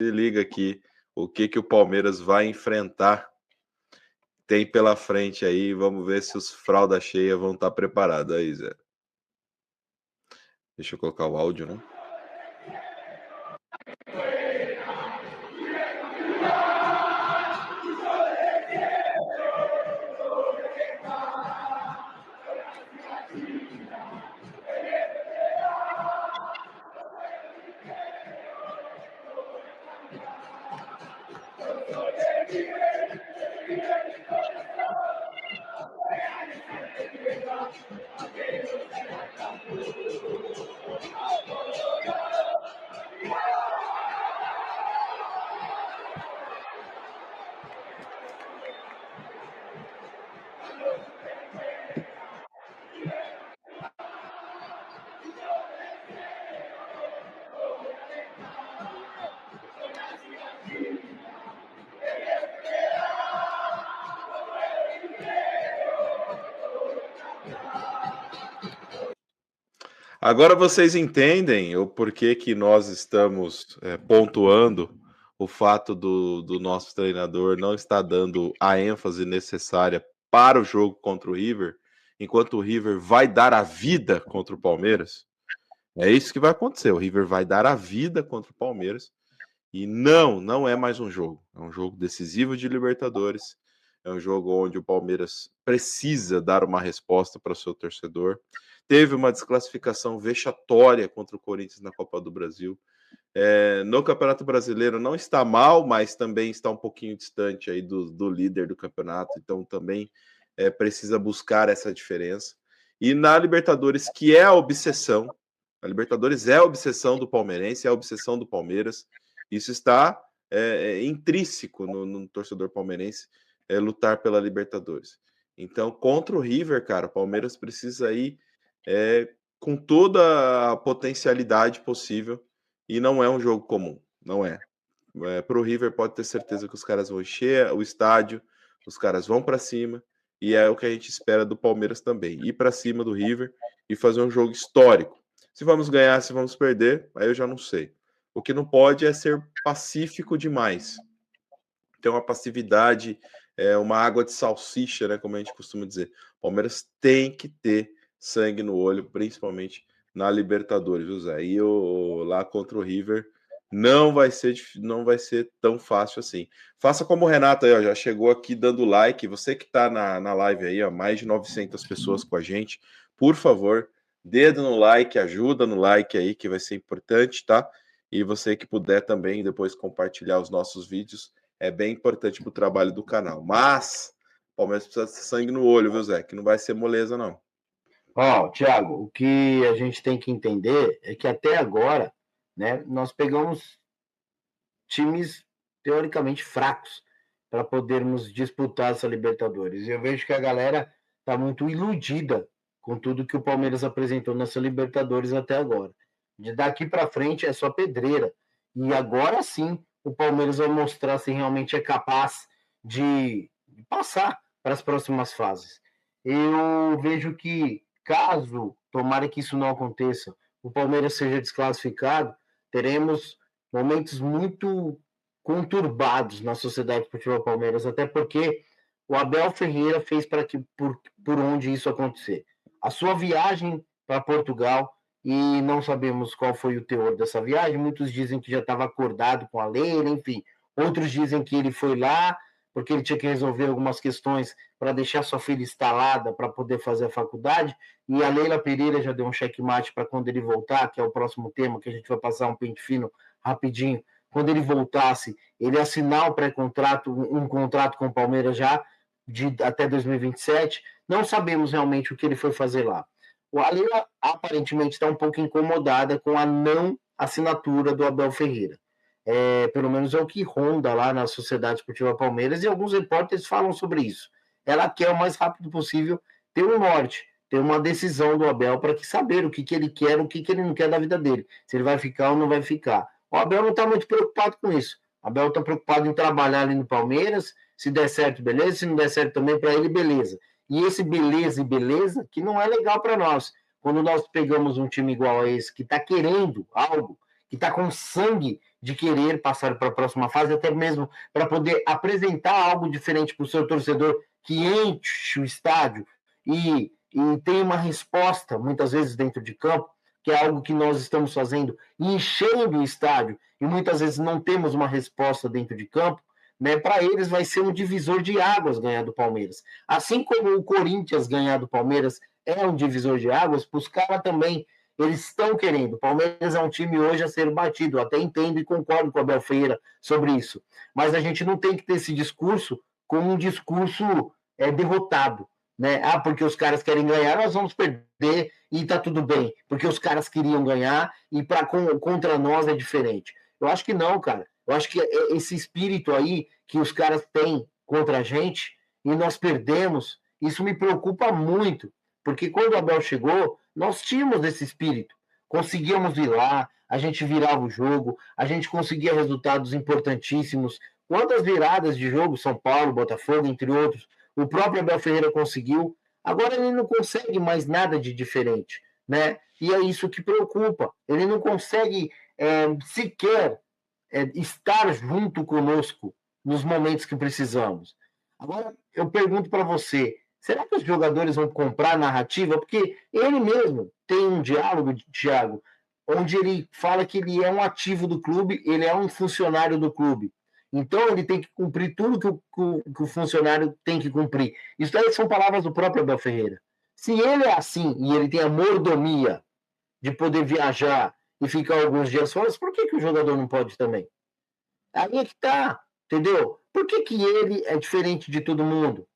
Se liga aqui o que o Palmeiras vai enfrentar, tem pela frente aí. Vamos ver se os fralda cheia vão estar preparados aí, Zé. Deixa eu colocar o áudio, né? Agora vocês entendem o porquê que nós estamos pontuando o fato do nosso treinador não estar dando a ênfase necessária para o jogo contra o River, enquanto o River vai dar a vida contra o Palmeiras? É isso que vai acontecer. O River vai dar a vida contra o Palmeiras e não é mais um jogo. É um jogo decisivo de Libertadores. É um jogo onde o Palmeiras precisa dar uma resposta para o seu torcedor. Teve uma desclassificação vexatória contra o Corinthians na Copa do Brasil. No Campeonato Brasileiro não está mal, mas também está um pouquinho distante aí do líder do campeonato. Então também precisa buscar essa diferença. E na Libertadores, que é a obsessão, a Libertadores é a obsessão do palmeirense, é a obsessão do Palmeiras. Isso está intrínseco no torcedor palmeirense, lutar pela Libertadores. Então, contra o River, cara, o Palmeiras precisa ir com toda a potencialidade possível, e não é um jogo comum, não é. Para o River, pode ter certeza que os caras vão encher o estádio, os caras vão para cima, e é o que a gente espera do Palmeiras também, ir para cima do River e fazer um jogo histórico. Se vamos ganhar, se vamos perder, aí eu já não sei. O que não pode é ser pacífico demais. Ter uma passividade, uma água de salsicha, né, como a gente costuma dizer. O Palmeiras tem que ter sangue no olho, principalmente na Libertadores, viu, Zé? E lá contra o River não vai ser tão fácil assim. Faça como o Renato aí, ó, já chegou aqui dando like. Você que está na live aí, ó, mais de 900 pessoas com a gente, por favor, dedo no like, ajuda no like aí, que vai ser importante, tá? E você que puder também depois compartilhar os nossos vídeos, é bem importante para o trabalho do canal. Mas o Palmeiras precisa de sangue no olho, viu, Zé? Que não vai ser moleza, não. Thiago, o que a gente tem que entender é que até agora, né, nós pegamos times teoricamente fracos para podermos disputar essa Libertadores. E eu vejo que a galera está muito iludida com tudo que o Palmeiras apresentou nessa Libertadores até agora. De daqui para frente é só pedreira. E agora sim o Palmeiras vai mostrar se realmente é capaz de passar para as próximas fases. Eu vejo que, caso, tomara que isso não aconteça, o Palmeiras seja desclassificado, teremos momentos muito conturbados na Sociedade Esportiva Palmeiras, até porque o Abel Ferreira fez para que por onde isso acontecer. A sua viagem para Portugal, e não sabemos qual foi o teor dessa viagem, muitos dizem que já estava acordado com a Leila, enfim, outros dizem que ele foi lá porque ele tinha que resolver algumas questões para deixar sua filha instalada para poder fazer a faculdade, e a Leila Pereira já deu um checkmate para quando ele voltar, que é o próximo tema, que a gente vai passar um pente fino rapidinho, quando ele voltasse, ele assinar um contrato com o Palmeiras já até 2027. Não sabemos realmente o que ele foi fazer lá. A Leila aparentemente está um pouco incomodada com a não assinatura do Abel Ferreira. Pelo menos é o que ronda lá na Sociedade Esportiva Palmeiras, e alguns repórteres falam sobre isso. Ela quer o mais rápido possível ter um norte, ter uma decisão do Abel para saber o que ele quer, o que ele não quer da vida dele, se ele vai ficar ou não vai ficar. O Abel não está muito preocupado com isso. O Abel está preocupado em trabalhar ali no Palmeiras, se der certo, beleza, se não der certo também para ele, beleza. E esse beleza e beleza que não é legal para nós. Quando nós pegamos um time igual a esse, que está querendo algo, que está com sangue de querer passar para a próxima fase, até mesmo para poder apresentar algo diferente para o seu torcedor que enche o estádio e tem uma resposta, muitas vezes dentro de campo, que é algo que nós estamos fazendo, enchendo o estádio, e muitas vezes não temos uma resposta dentro de campo, né? Para eles vai ser um divisor de águas ganhar do Palmeiras. Assim como o Corinthians ganhar do Palmeiras é um divisor de águas, para os caras também, eles estão querendo. O Palmeiras é um time hoje a ser batido, eu até entendo e concordo com o Abel Ferreira sobre isso. Mas a gente não tem que ter esse discurso como um discurso derrotado. Né? Ah, porque os caras querem ganhar, nós vamos perder e tá tudo bem, porque os caras queriam ganhar e contra nós é diferente. Eu acho que não, cara. Eu acho que esse espírito aí que os caras têm contra a gente e nós perdemos, isso me preocupa muito, porque quando o Abel chegou, nós tínhamos esse espírito. Conseguíamos ir lá, a gente virava o jogo, a gente conseguia resultados importantíssimos. Quantas viradas de jogo, São Paulo, Botafogo, entre outros, o próprio Abel Ferreira conseguiu. Agora ele não consegue mais nada de diferente, né? E é isso que preocupa. Ele não consegue sequer estar junto conosco nos momentos que precisamos. Agora, eu pergunto para você, será que os jogadores vão comprar a narrativa? Porque ele mesmo tem um diálogo, Thiago, onde ele fala que ele é um ativo do clube, ele é um funcionário do clube. Então, ele tem que cumprir tudo que o funcionário tem que cumprir. Isso aí são palavras do próprio Abel Ferreira. Se ele é assim e ele tem a mordomia de poder viajar e ficar alguns dias fora, por que o jogador não pode também? Aí é que tá, entendeu? Por que ele é diferente de todo mundo?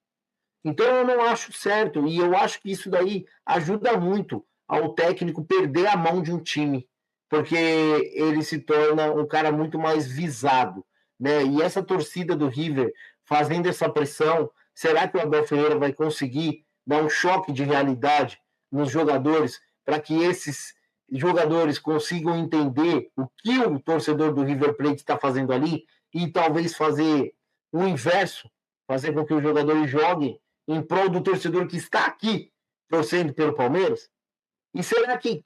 Então eu não acho certo, e eu acho que isso daí ajuda muito ao técnico perder a mão de um time, porque ele se torna um cara muito mais visado, né? E essa torcida do River fazendo essa pressão, será que o Abel Ferreira vai conseguir dar um choque de realidade nos jogadores para que esses jogadores consigam entender o que o torcedor do River Plate está fazendo ali e talvez fazer o inverso, fazer com que os jogadores joguem em prol do torcedor que está aqui torcendo pelo Palmeiras? E será que,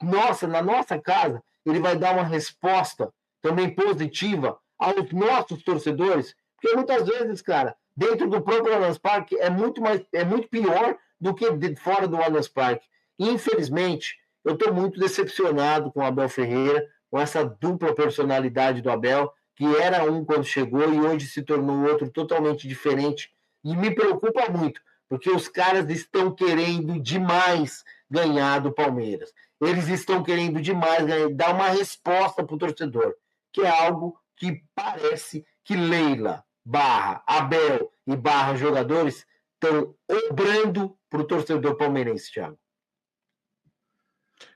na nossa casa, ele vai dar uma resposta também positiva aos nossos torcedores? Porque muitas vezes, cara, dentro do próprio Allianz Parque é muito pior do que fora do Allianz Parque. E, infelizmente, eu estou muito decepcionado com o Abel Ferreira, com essa dupla personalidade do Abel, que era um quando chegou e hoje se tornou outro totalmente diferente. E me preocupa muito, porque os caras estão querendo demais ganhar do Palmeiras. Eles estão querendo demais dar uma resposta para o torcedor, que é algo que parece que Leila, barra Abel e barra jogadores estão obrando para o torcedor palmeirense, Thiago.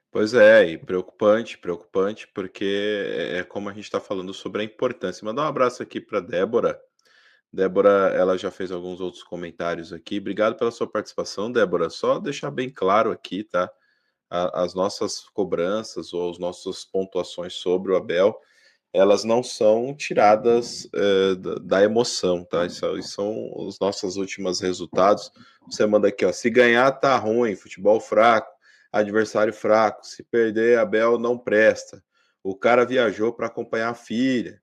Pois é, e preocupante, preocupante, porque é como a gente está falando sobre a importância. Mandar um abraço aqui para Débora. Débora, ela já fez alguns outros comentários aqui. Obrigado pela sua participação, Débora. Só deixar bem claro aqui, tá? As nossas cobranças ou as nossas pontuações sobre o Abel, elas não são tiradas da emoção, tá? Isso são os nossos últimos resultados. Você manda aqui, ó. Se ganhar, tá ruim, futebol fraco, adversário fraco. Se perder, Abel não presta. O cara viajou para acompanhar a filha.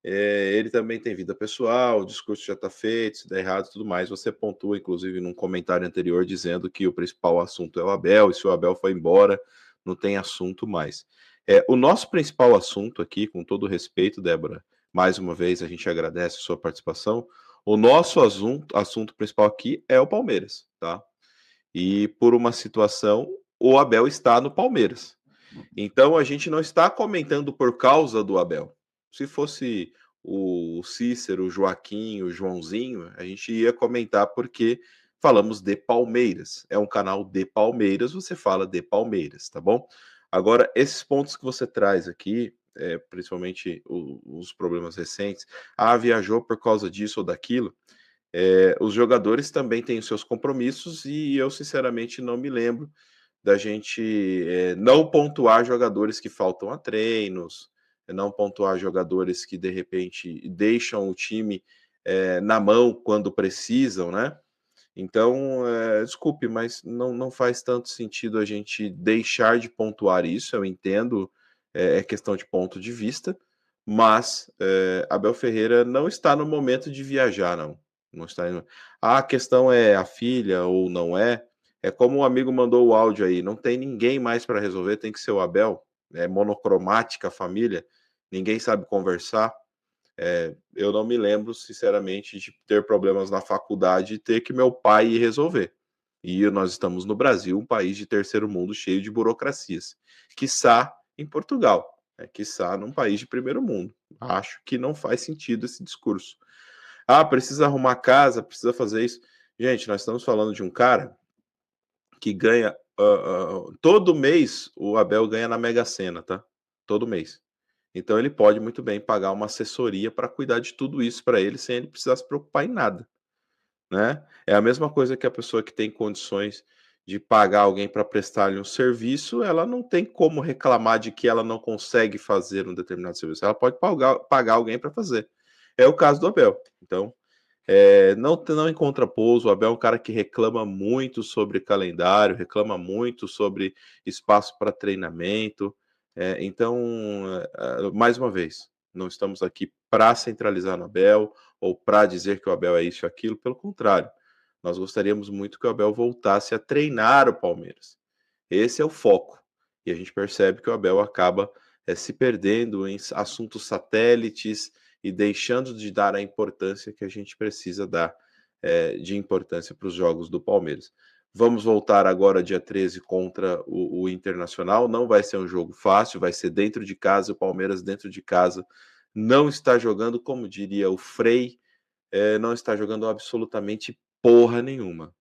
Ele também tem vida pessoal, o discurso já está feito, se der errado e tudo mais. Você pontua, inclusive, num comentário anterior, dizendo que o principal assunto é o Abel, e se o Abel foi embora, não tem assunto mais. O nosso principal assunto aqui, com todo respeito, Débora, mais uma vez a gente agradece a sua participação. O nosso assunto principal aqui é o Palmeiras, tá? E por uma situação, o Abel está no Palmeiras. Então a gente não está comentando por causa do Abel. Se fosse o Cícero, o Joaquim, o Joãozinho, a gente ia comentar porque falamos de Palmeiras. É um canal de Palmeiras, você fala de Palmeiras, tá bom? Agora, esses pontos que você traz aqui, principalmente os problemas recentes, viajou por causa disso ou daquilo, os jogadores também têm os seus compromissos e eu, sinceramente, não me lembro da gente não pontuar jogadores que faltam a treinos, não pontuar jogadores que de repente deixam o time na mão quando precisam, né? Então, desculpe, mas não faz tanto sentido a gente deixar de pontuar isso. Eu entendo, é questão de ponto de vista, Mas Abel Ferreira não está no momento de viajar, não. Não está indo. A questão é a filha ou não é? É como o amigo mandou o áudio aí, não tem ninguém mais para resolver, tem que ser o Abel. É monocromática a família, ninguém sabe conversar. Eu não me lembro, sinceramente, de ter problemas na faculdade e ter que meu pai ir resolver. E nós estamos no Brasil, um país de terceiro mundo cheio de burocracias. Quiçá em Portugal, quiçá num país de primeiro mundo. Acho que não faz sentido esse discurso. Ah, precisa arrumar casa, precisa fazer isso. Gente, nós estamos falando de um cara que ganha. Todo mês o Abel ganha na Mega Sena, tá? Todo mês. Então ele pode muito bem pagar uma assessoria para cuidar de tudo isso para ele, sem ele precisar se preocupar em nada, né? É a mesma coisa que a pessoa que tem condições de pagar alguém para prestar-lhe um serviço, ela não tem como reclamar de que ela não consegue fazer um determinado serviço. Ela pode pagar alguém para fazer. É o caso do Abel. Então, não encontra pouso. O Abel é um cara que reclama muito sobre calendário, reclama muito sobre espaço para treinamento. Então, mais uma vez, não estamos aqui para centralizar no Abel ou para dizer que o Abel é isso e aquilo. Pelo contrário, nós gostaríamos muito que o Abel voltasse a treinar o Palmeiras. Esse é o foco. E a gente percebe que o Abel acaba se perdendo em assuntos satélites e deixando de dar a importância que a gente precisa dar de importância para os jogos do Palmeiras. Vamos voltar agora dia 13 contra o Internacional. Não vai ser um jogo fácil, vai ser dentro de casa. O Palmeiras, dentro de casa, não está jogando, como diria o Frei, não está jogando absolutamente porra nenhuma.